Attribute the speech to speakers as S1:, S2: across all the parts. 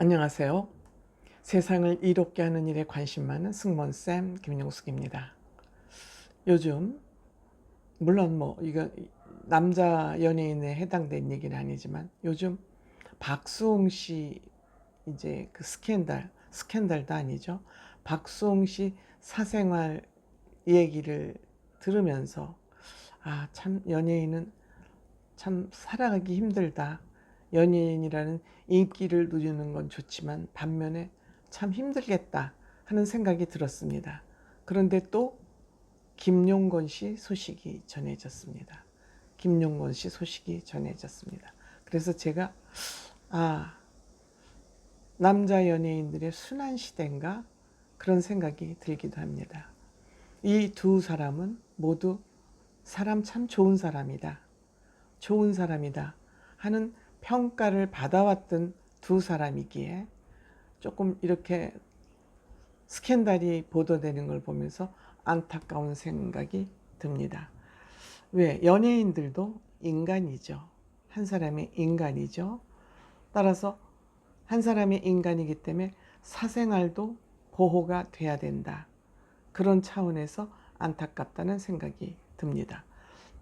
S1: 안녕하세요. 세상을 이롭게 하는 일에 관심 많은 승무원쌤 김용숙입니다. 요즘 물론 이거 남자 연예인에 해당된 얘기는 아니지만 요즘 박수홍 씨 이제 그 스캔들도 아니죠. 박수홍 씨 사생활 얘기를 들으면서 참 연예인은 참 살아가기 힘들다. 연예인이라는 인기를 누리는 건 좋지만 반면에 참 힘들겠다 하는 생각이 들었습니다. 그런데 또 김용건 씨 소식이 전해졌습니다. 김용건 씨 소식이 전해졌습니다. 그래서 제가 남자 연예인들의 순환 시대인가 그런 생각이 들기도 합니다. 이 두 사람은 모두 사람 참 좋은 사람이다. 좋은 사람이다 하는 평가를 받아왔던 두 사람이기에 조금 이렇게 스캔들이 보도되는 걸 보면서 안타까운 생각이 듭니다. 왜? 연예인들도 인간이죠. 한 사람의 인간이죠. 따라서 한 사람의 인간이기 때문에 사생활도 보호가 돼야 된다. 그런 차원에서 안타깝다는 생각이 듭니다.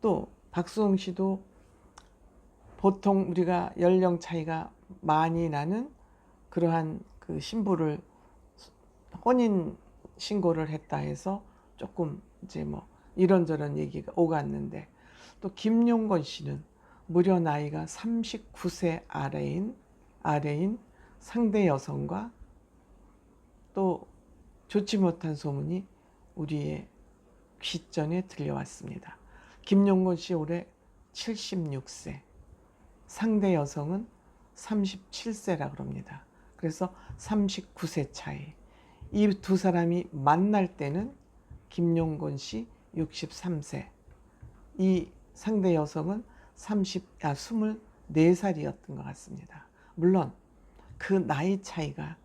S1: 또 박수홍 씨도 보통 우리가 연령 차이가 많이 나는 그러한 그 신부를 혼인 신고를 했다 해서 조금 이제 이런저런 얘기가 오갔는데, 또 김용건 씨는 무려 나이가 39세 아래인 상대 여성과 또 좋지 못한 소문이 우리의 귓전에 들려왔습니다. 김용건 씨 올해 76세, 상대 여성은 37세라 그럽니다. 그래서 39세 차이. 이 두 사람이 만날 때는 김용건 씨 63세, 이 상대 여성은 24살이었던 것 같습니다. 물론 그 나이 차이가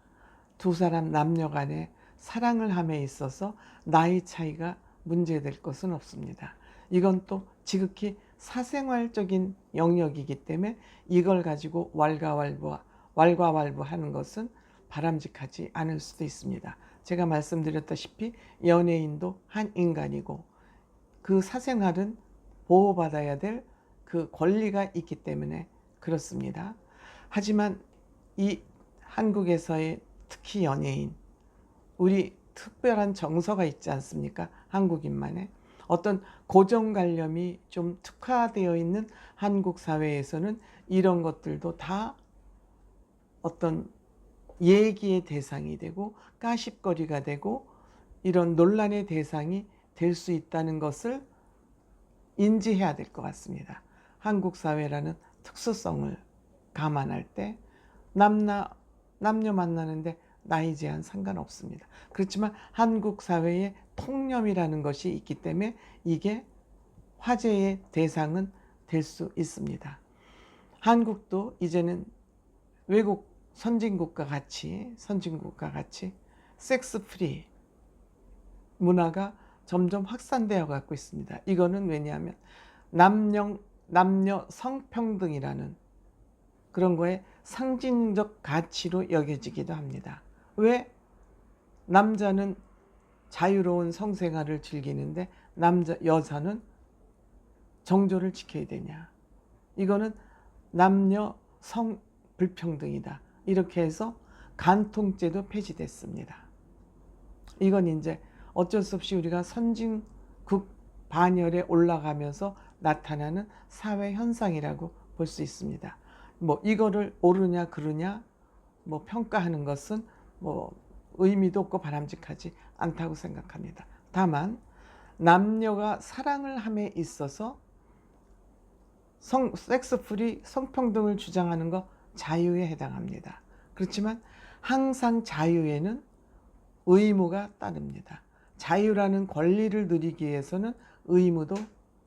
S1: 두 사람 남녀 간에 사랑을 함에 있어서 나이 차이가 문제될 것은 없습니다. 이건 또 지극히 사생활적인 영역이기 때문에 이걸 가지고 왈가왈부하는 것은 바람직하지 않을 수도 있습니다. 제가 말씀드렸다시피 연예인도 한 인간이고 그 사생활은 보호받아야 될 그 권리가 있기 때문에 그렇습니다. 하지만 이 한국에서의 특히 연예인, 우리 특별한 정서가 있지 않습니까? 한국인만의 어떤 고정관념이 좀 특화되어 있는 한국 사회에서는 이런 것들도 다 어떤 얘기의 대상이 되고 까십거리가 되고 이런 논란의 대상이 될 수 있다는 것을 인지해야 될 것 같습니다. 한국 사회라는 특수성을 감안할 때 남녀 만나는데 나이 제한 상관없습니다. 그렇지만 한국 사회에 통념이라는 것이 있기 때문에 이게 화제의 대상은 될 수 있습니다. 한국도 이제는 외국 선진국과 같이 섹스 프리 문화가 점점 확산되어 가고 있습니다. 이거는 왜냐하면 남녀 성평등이라는 그런 거에 상징적 가치로 여겨지기도 합니다. 왜 남자는 자유로운 성생활을 즐기는데 여자는 정조를 지켜야 되냐. 이거는 남녀 성 불평등이다. 이렇게 해서 간통죄도 폐지됐습니다. 이건 이제 어쩔 수 없이 우리가 선진국 반열에 올라가면서 나타나는 사회 현상이라고 볼 수 있습니다. 이거를 옳으냐 그르냐 평가하는 것은 의미도 없고 바람직하지 않다고 생각합니다. 다만 남녀가 사랑을 함에 있어서 섹스 프리 성평등을 주장하는 거 자유에 해당합니다. 그렇지만 항상 자유에는 의무가 따릅니다. 자유라는 권리를 누리기 위해서는 의무도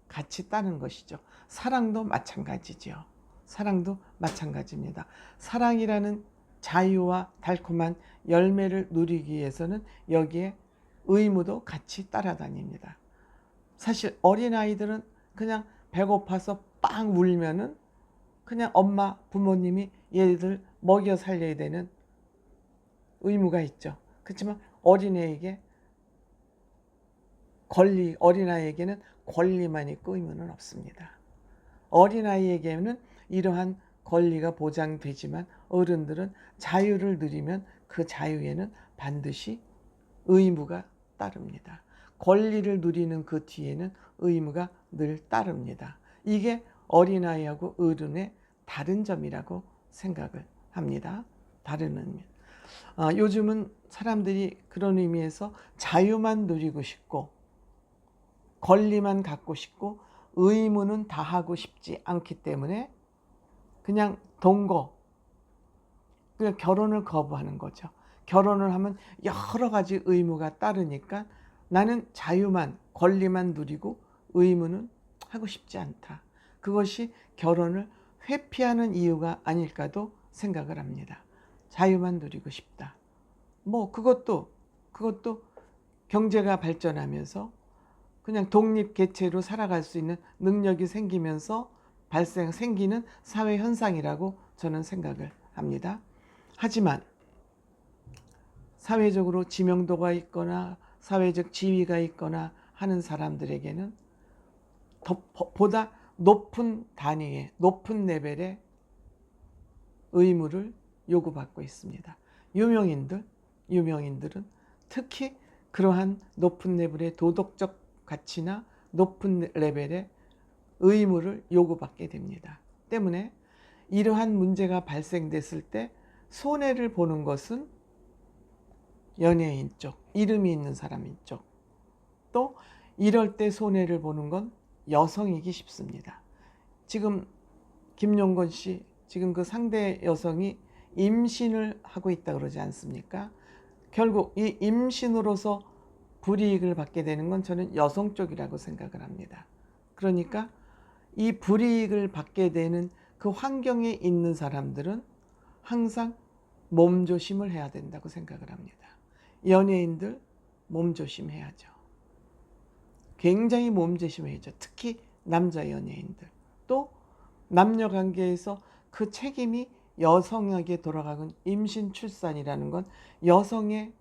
S1: 같이 따른 것이죠. 사랑도 마찬가지죠. 사랑도 마찬가지입니다. 사랑이라는 자유와 달콤한 열매를 누리기 위해서는 여기에 의무도 같이 따라다닙니다. 사실 어린아이들은 그냥 배고파서 빵 울면은 그냥 부모님이 얘들 먹여 살려야 되는 의무가 있죠. 그렇지만 어린아이에게는 권리만 있고 의무는 없습니다. 어린아이에게는 이러한 권리가 보장되지만 어른들은 자유를 누리면 그 자유에는 반드시 의무가 따릅니다. 권리를 누리는 그 뒤에는 의무가 늘 따릅니다. 이게 어린아이하고 어른의 다른 점이라고 생각을 합니다. 다른 의미. 요즘은 사람들이 그런 의미에서 자유만 누리고 싶고 권리만 갖고 싶고 의무는 다 하고 싶지 않기 때문에 그냥 그냥 결혼을 거부하는 거죠. 결혼을 하면 여러 가지 의무가 따르니까 나는 자유만, 권리만 누리고 의무는 하고 싶지 않다. 그것이 결혼을 회피하는 이유가 아닐까도 생각을 합니다. 자유만 누리고 싶다. 뭐 그것도 경제가 발전하면서 그냥 독립 개체로 살아갈 수 있는 능력이 생기면서 생기는 사회 현상이라고 저는 생각을 합니다. 하지만 사회적으로 지명도가 있거나 사회적 지위가 있거나 하는 사람들에게는 보다 높은 단위의 높은 레벨의 의무를 요구받고 있습니다. 유명인들은 특히 그러한 높은 레벨의 도덕적 가치나 높은 레벨의 의무를 요구받게 됩니다. 때문에 이러한 문제가 발생됐을 때 손해를 보는 것은 연예인 쪽, 이름이 있는 사람인 쪽, 또 이럴 때 손해를 보는 건 여성이기 쉽습니다. 지금 김용건 씨, 지금 그 상대 여성이 임신을 하고 있다 그러지 않습니까? 결국 이 임신으로서 불이익을 받게 되는 건 저는 여성 쪽이라고 생각을 합니다. 그러니까 이 불이익을 받게 되는 그 환경에 있는 사람들은 항상 몸조심을 해야 된다고 생각을 합니다. 연예인들 몸조심해야죠. 굉장히 몸조심해야죠. 특히 남자 연예인들. 또 남녀 관계에서 그 책임이 여성에게 돌아가는 임신 출산이라는 건 여성의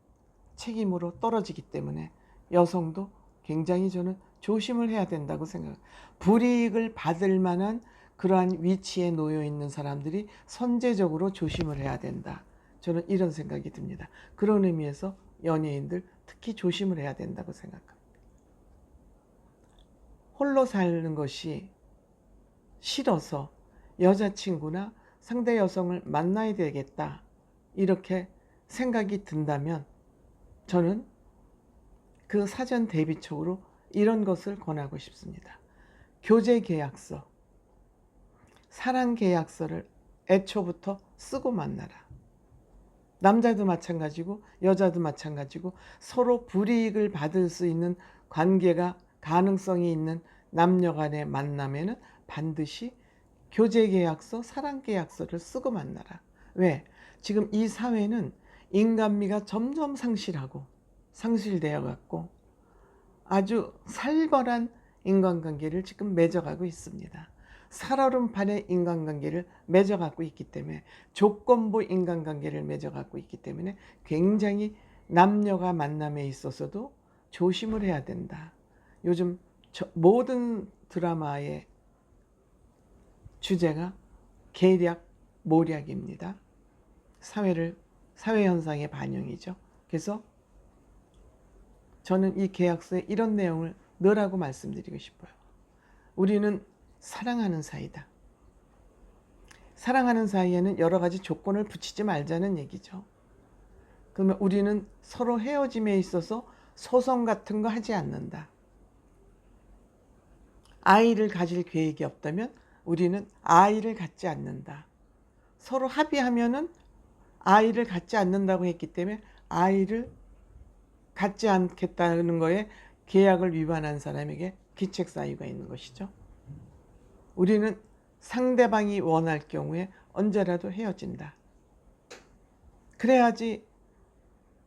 S1: 책임으로 떨어지기 때문에 여성도 굉장히 저는 조심을 해야 된다고 생각합니다. 불이익을 받을 만한 그러한 위치에 놓여 있는 사람들이 선제적으로 조심을 해야 된다. 저는 이런 생각이 듭니다. 그런 의미에서 연예인들 특히 조심을 해야 된다고 생각합니다. 홀로 사는 것이 싫어서 여자친구나 상대 여성을 만나야 되겠다 이렇게 생각이 든다면 저는 그 사전 대비책으로 이런 것을 권하고 싶습니다. 교제 계약서, 사랑 계약서를 애초부터 쓰고 만나라. 남자도 마찬가지고 여자도 마찬가지고 서로 불이익을 받을 수 있는 관계가 가능성이 있는 남녀 간의 만남에는 반드시 교제 계약서, 사랑 계약서를 쓰고 만나라. 왜? 지금 이 사회는 인간미가 점점 상실되어 갖고 아주 살벌한 인간관계를 지금 맺어가고 있습니다. 살얼음판의 인간관계를 맺어가고 있기 때문에 조건부 인간관계를 맺어가고 있기 때문에 굉장히 남녀가 만남에 있어서도 조심을 해야 된다. 요즘 모든 드라마의 주제가 계략, 모략입니다. 사회 현상의 반영이죠. 그래서 저는 이 계약서에 이런 내용을 넣으라고 말씀드리고 싶어요. 우리는 사랑하는 사이다. 사랑하는 사이에는 여러 가지 조건을 붙이지 말자는 얘기죠. 그러면 우리는 서로 헤어짐에 있어서 소송 같은 거 하지 않는다. 아이를 가질 계획이 없다면 우리는 아이를 갖지 않는다. 서로 합의하면은 아이를 갖지 않는다고 했기 때문에 아이를 갖지 않겠다는 거에 계약을 위반한 사람에게 귀책 사유가 있는 것이죠. 우리는 상대방이 원할 경우에 언제라도 헤어진다. 그래야지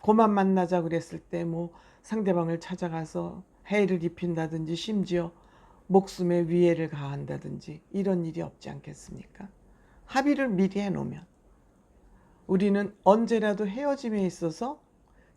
S1: 그만 만나자 그랬을 때 뭐 상대방을 찾아가서 해를 입힌다든지 심지어 목숨에 위해를 가한다든지 이런 일이 없지 않겠습니까? 합의를 미리 해놓으면. 우리는 언제라도 헤어짐에 있어서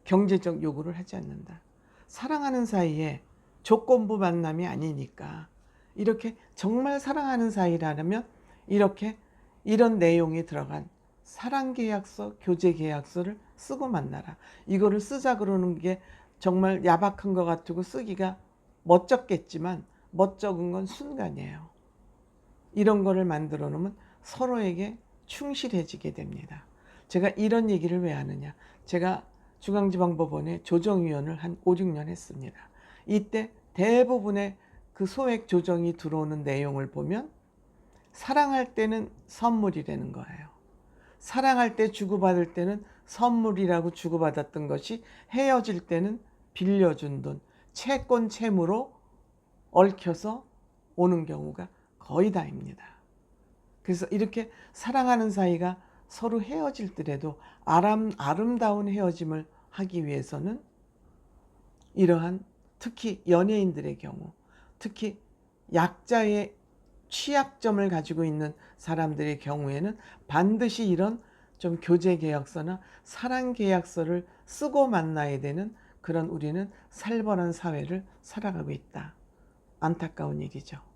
S1: 경제적 요구를 하지 않는다. 사랑하는 사이에 조건부 만남이 아니니까 이렇게 정말 사랑하는 사이라면 이렇게 이런 내용이 들어간 사랑계약서, 교제계약서를 쓰고 만나라. 이거를 쓰자 그러는 게 정말 야박한 것 같고 쓰기가 멋쩍겠지만 멋쩍은 건 순간이에요. 이런 거를 만들어 놓으면 서로에게 충실해지게 됩니다. 제가 이런 얘기를 왜 하느냐. 제가 중앙지방법원에 조정위원을 한 5, 6년 했습니다. 이때 대부분의 그 소액 조정이 들어오는 내용을 보면 사랑할 때는 선물이라는 거예요. 사랑할 때 주고받을 때는 선물이라고 주고받았던 것이 헤어질 때는 빌려준 돈, 채권 채무로 얽혀서 오는 경우가 거의 다입니다. 그래서 이렇게 사랑하는 사이가 서로 헤어질더라도 아름다운 헤어짐을 하기 위해서는 이러한 특히 연예인들의 경우, 특히 약자의 취약점을 가지고 있는 사람들의 경우에는 반드시 이런 좀 교제계약서나 사랑계약서를 쓰고 만나야 되는 그런 우리는 살벌한 사회를 살아가고 있다. 안타까운 일이죠.